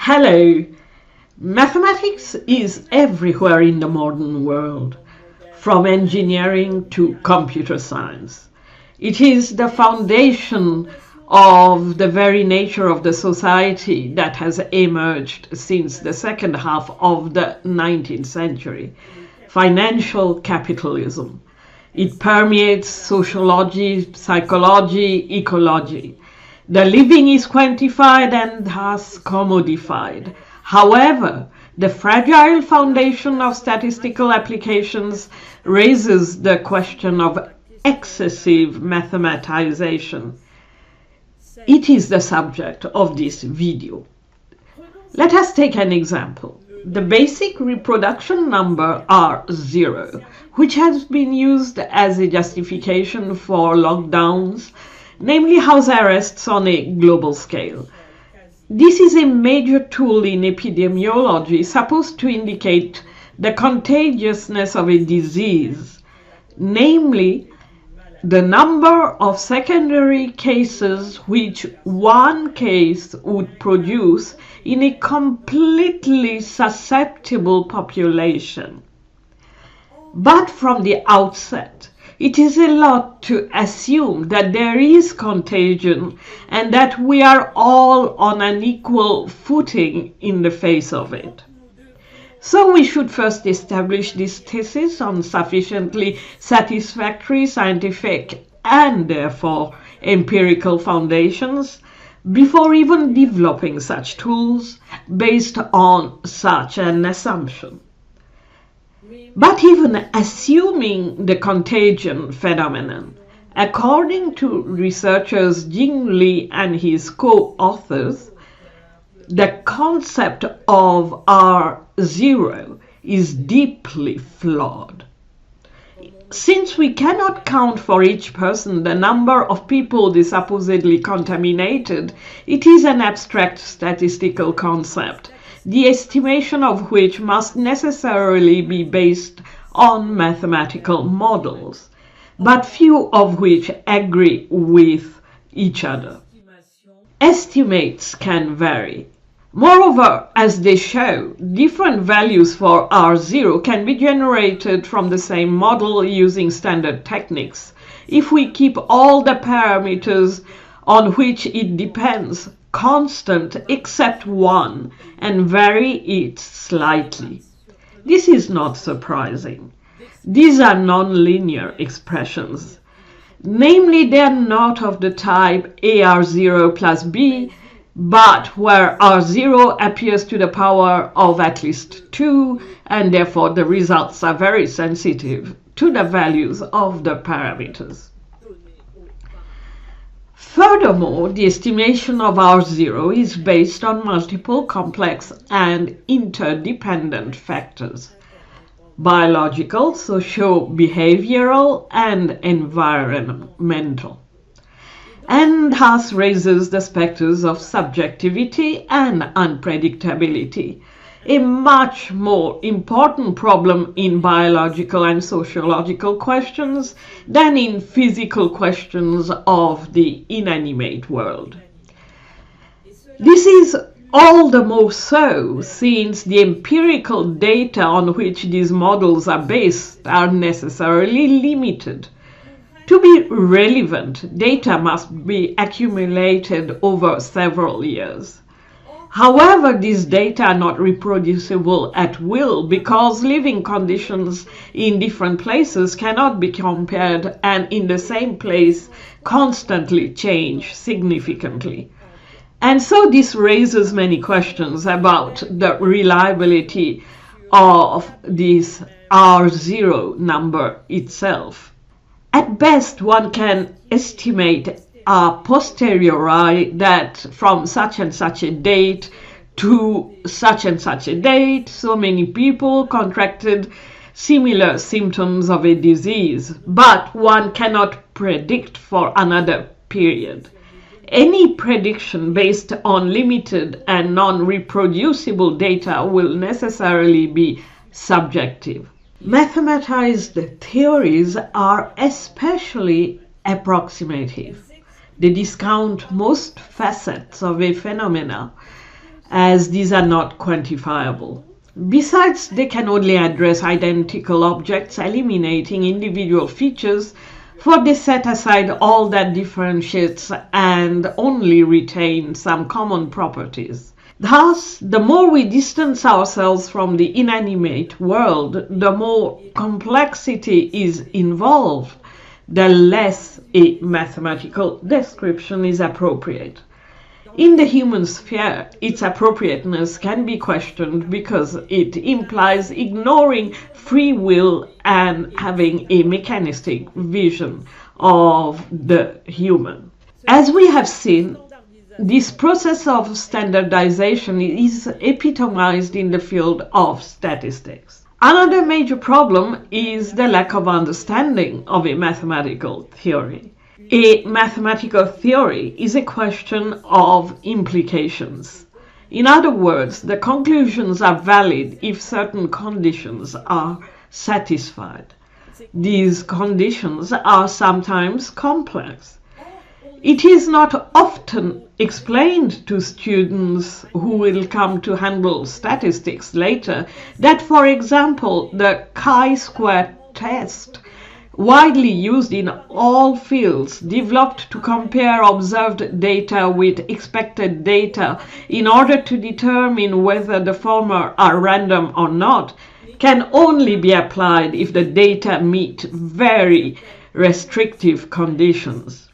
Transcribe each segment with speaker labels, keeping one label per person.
Speaker 1: Hello! Mathematics is everywhere in the modern world, from engineering to computer science. It is the foundation of the very nature of the society that has emerged since the second half of the 19th century, financial capitalism. It permeates sociology, psychology, ecology. The living is quantified and thus commodified. However, the fragile foundation of statistical applications raises the question of excessive mathematization. It is the subject of this video. Let us take an example. The basic reproduction number R0, which has been used as a justification for lockdowns, namely house arrests on a global scale. This is a major tool in epidemiology supposed to indicate the contagiousness of a disease, namely the number of secondary cases which one case would produce in a completely susceptible population. But from the outset, it is a lot to assume that there is contagion and that we are all on an equal footing in the face of it. So we should first establish this thesis on sufficiently satisfactory scientific and therefore empirical foundations before even developing such tools based on such an assumption. But even assuming the contagion phenomenon, according to researchers Jing Li and his co-authors, the concept of R0 is deeply flawed. Since we cannot count for each person the number of people they supposedly contaminated, it is an abstract statistical concept, the estimation of which must necessarily be based on mathematical models, but few of which agree with each other. Estimates can vary. Moreover, as they show, different values for R0 can be generated from the same model using standard techniques if we keep all the parameters on which it depends constant except one and vary it slightly. This is not surprising. These are nonlinear expressions. Namely, they are not of the type AR0 plus B, but where R0 appears to the power of at least 2, and therefore the results are very sensitive to the values of the parameters. Furthermore, the estimation of R0 is based on multiple complex and interdependent factors: biological, socio-behavioral, and environmental, and thus raises the specters of subjectivity and unpredictability, a much more important problem in biological and sociological questions than in physical questions of the inanimate world. This is all the more so since the empirical data on which these models are based are necessarily limited. To be relevant, data must be accumulated over several years. However, these data are not reproducible at will because living conditions in different places cannot be compared and in the same place constantly change significantly. And so this raises many questions about the reliability of this R0 number itself. At best, one can estimate a posteriori that from such and such a date to such and such a date, so many people contracted similar symptoms of a disease, but one cannot predict for another period. Any prediction based on limited and non-reproducible data will necessarily be subjective. Mathematized theories are especially approximative. They discount most facets of a phenomena as these are not quantifiable. Besides, they can only address identical objects, eliminating individual features, for they set aside all that differentiates and only retain some common properties. Thus, the more we distance ourselves from the inanimate world, the more complexity is involved, the less a mathematical description is appropriate. In the human sphere, its appropriateness can be questioned because it implies ignoring free will and having a mechanistic vision of the human. As we have seen, this process of standardization is epitomized in the field of statistics. Another major problem is the lack of understanding of a mathematical theory. A mathematical theory is a question of implications. In other words, the conclusions are valid if certain conditions are satisfied. These conditions are sometimes complex. It is not often explained to students who will come to handle statistics later that, for example, the chi-square test, widely used in all fields, developed to compare observed data with expected data in order to determine whether the former are random or not, can only be applied if the data meet very restrictive conditions.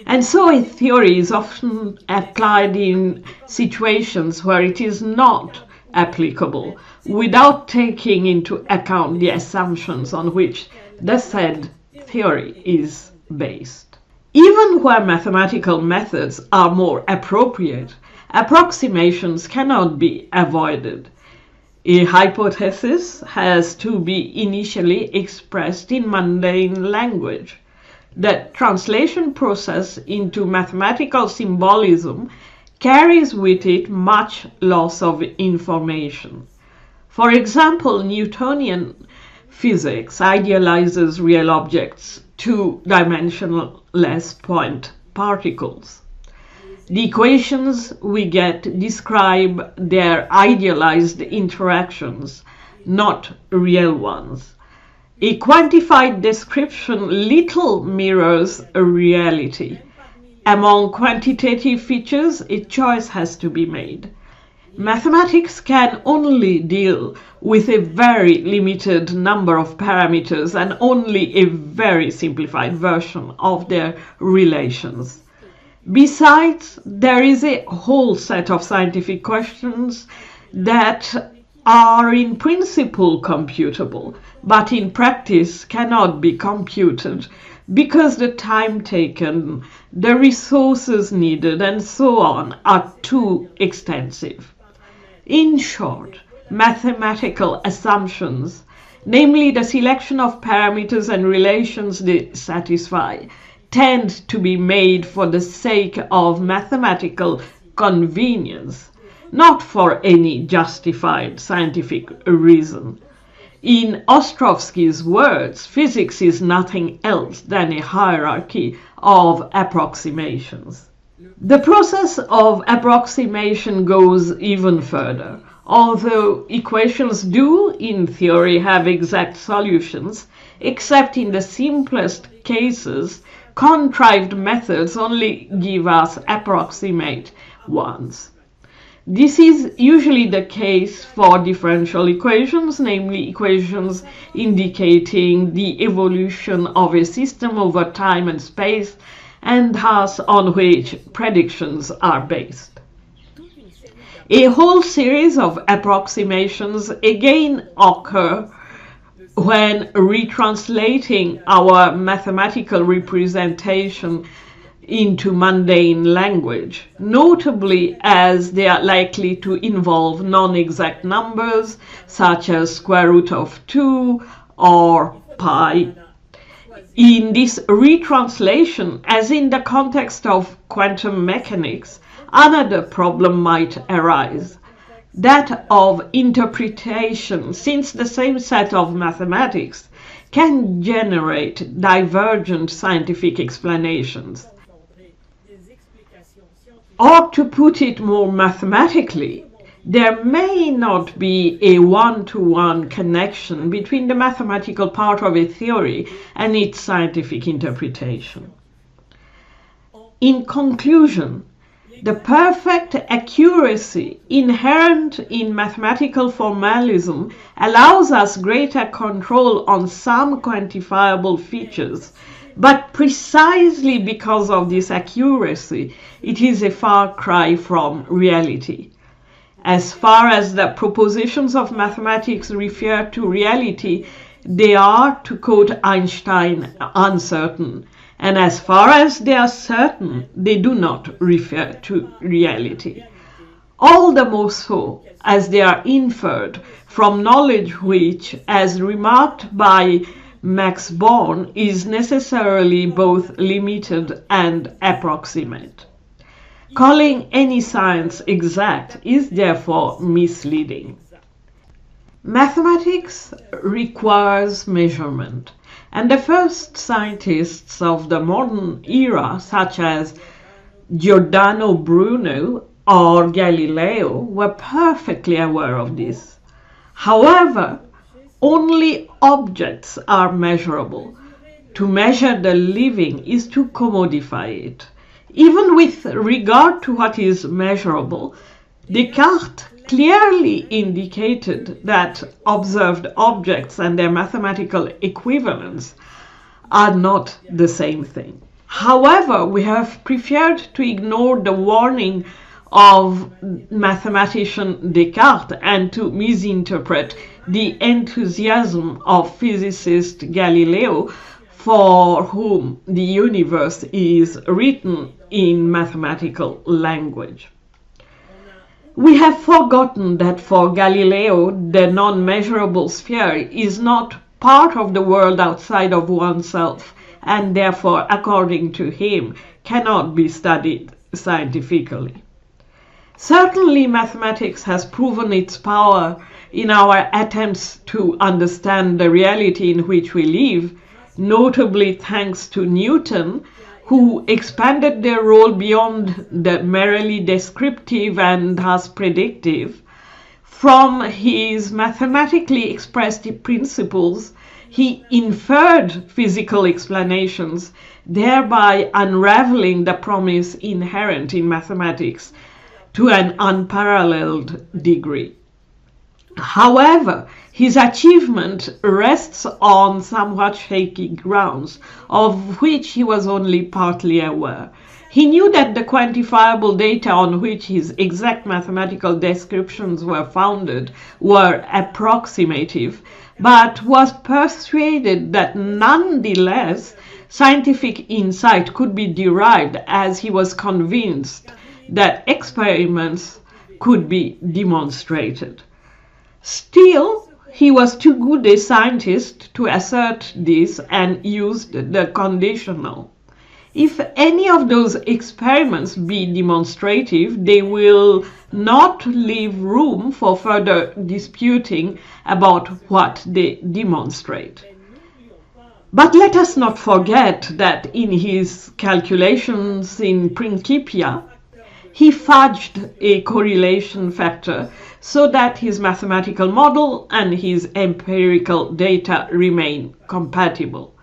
Speaker 1: And so a theory is often applied in situations where it is not applicable, without taking into account the assumptions on which the said theory is based. Even where mathematical methods are more appropriate, approximations cannot be avoided. A hypothesis has to be initially expressed in mundane language. The translation process into mathematical symbolism carries with it much loss of information. For example, Newtonian physics idealizes real objects, two-dimensionless point particles. The equations we get describe their idealized interactions, not real ones. A quantified description little mirrors a reality. Among quantitative features, a choice has to be made. Mathematics can only deal with a very limited number of parameters and only a very simplified version of their relations. Besides, there is a whole set of scientific questions that are in principle computable, but in practice cannot be computed because the time taken, the resources needed, and so on are too extensive. In short, mathematical assumptions, namely the selection of parameters and relations they satisfy, tend to be made for the sake of mathematical convenience, not for any justified scientific reason. In Ostrovsky's words, physics is nothing else than a hierarchy of approximations. The process of approximation goes even further. Although equations do, in theory, have exact solutions, except in the simplest cases, contrived methods only give us approximate ones. This is usually the case for differential equations, namely equations indicating the evolution of a system over time and space, and thus on which predictions are based. A whole series of approximations again occur when retranslating our mathematical representation into mundane language, notably as they are likely to involve non-exact numbers such as square root of 2 or pi. In this retranslation, as in the context of quantum mechanics, another problem might arise, that of interpretation, since the same set of mathematics can generate divergent scientific explanations. Or to put it more mathematically, there may not be a one-to-one connection between the mathematical part of a theory and its scientific interpretation. In conclusion, the perfect accuracy inherent in mathematical formalism allows us greater control on some quantifiable features, but precisely because of this accuracy, it is a far cry from reality. As far as the propositions of mathematics refer to reality, they are, to quote Einstein, uncertain. And as far as they are certain, they do not refer to reality. All the more so as they are inferred from knowledge which, as remarked by Max Born, is necessarily both limited and approximate. Calling any science exact is therefore misleading. Mathematics requires measurement, and the first scientists of the modern era, such as Giordano Bruno or Galileo, were perfectly aware of this. However, only objects are measurable. To measure the living is to commodify it. Even with regard to what is measurable, Descartes clearly indicated that observed objects and their mathematical equivalents are not the same thing. However, we have preferred to ignore the warning of mathematician Descartes and to misinterpret the enthusiasm of physicist Galileo, for whom the universe is written in mathematical language. We have forgotten that for Galileo, the non-measurable sphere is not part of the world outside of oneself, and therefore, according to him, cannot be studied scientifically. Certainly, mathematics has proven its power in our attempts to understand the reality in which we live, notably thanks to Newton, who expanded their role beyond the merely descriptive and thus predictive. From his mathematically expressed principles, he inferred physical explanations, thereby unraveling the promise inherent in mathematics to an unparalleled degree. However, his achievement rests on somewhat shaky grounds, of which he was only partly aware. He knew that the quantifiable data on which his exact mathematical descriptions were founded were approximative, but was persuaded that nonetheless scientific insight could be derived, as he was convinced that experiments could be demonstrated. Still, he was too good a scientist to assert this and used the conditional. If any of those experiments be demonstrative, they will not leave room for further disputing about what they demonstrate. But let us not forget that in his calculations in Principia, he fudged a correlation factor so that his mathematical model and his empirical data remain compatible.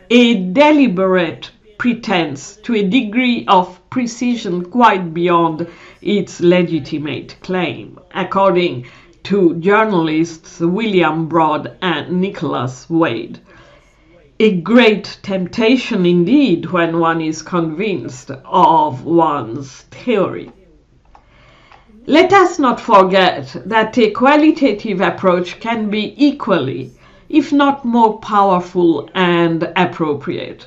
Speaker 1: A deliberate pretense to a degree of precision quite beyond its legitimate claim, according to journalists William Broad and Nicholas Wade. A great temptation indeed when one is convinced of one's theory. Let us not forget that a qualitative approach can be equally, if not more powerful and appropriate.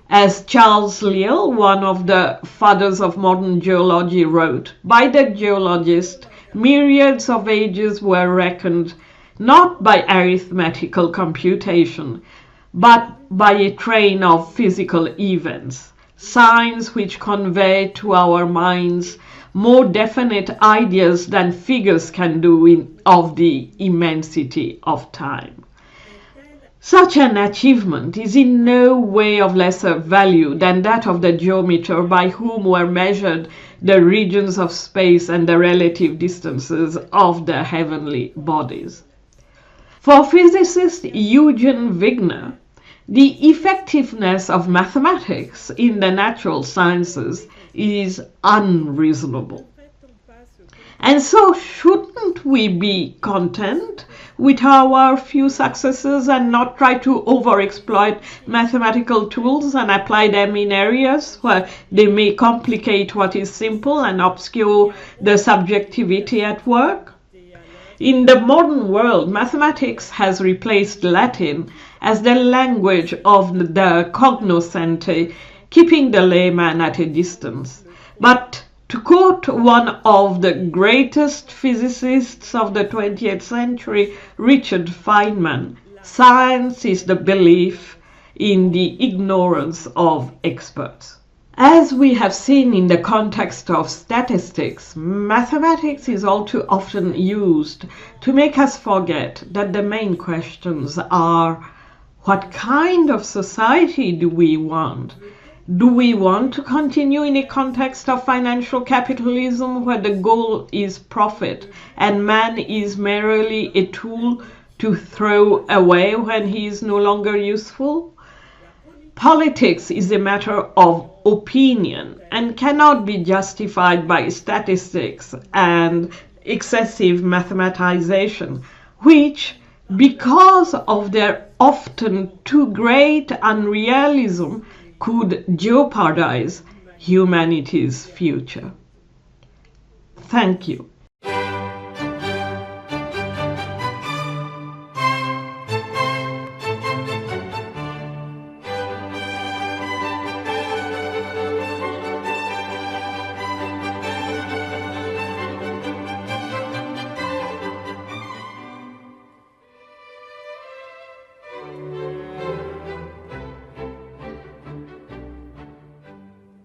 Speaker 1: As Charles Lyell, one of the fathers of modern geology, wrote, by the geologist, myriads of ages were reckoned not by arithmetical computation, but by a train of physical events, signs which convey to our minds more definite ideas than figures can do of the immensity of time. Such an achievement is in no way of lesser value than that of the geometer by whom were measured the regions of space and the relative distances of the heavenly bodies. For physicist Eugen Wigner, the effectiveness of mathematics in the natural sciences is unreasonable. And so shouldn't we be content with our few successes and not try to overexploit mathematical tools and apply them in areas where they may complicate what is simple and obscure the subjectivity at work? In the modern world, mathematics has replaced Latin as the language of the cognoscente, keeping the layman at a distance. But to quote one of the greatest physicists of the 20th century, Richard Feynman, science is the belief in the ignorance of experts. As we have seen in the context of statistics, mathematics is all too often used to make us forget that the main questions are: what kind of society do we want? Do we want to continue in a context of financial capitalism where the goal is profit and man is merely a tool to throw away when he is no longer useful? Politics is a matter of opinion and cannot be justified by statistics and excessive mathematization, which, because of their often too great unrealism, could jeopardize humanity's future. Thank you.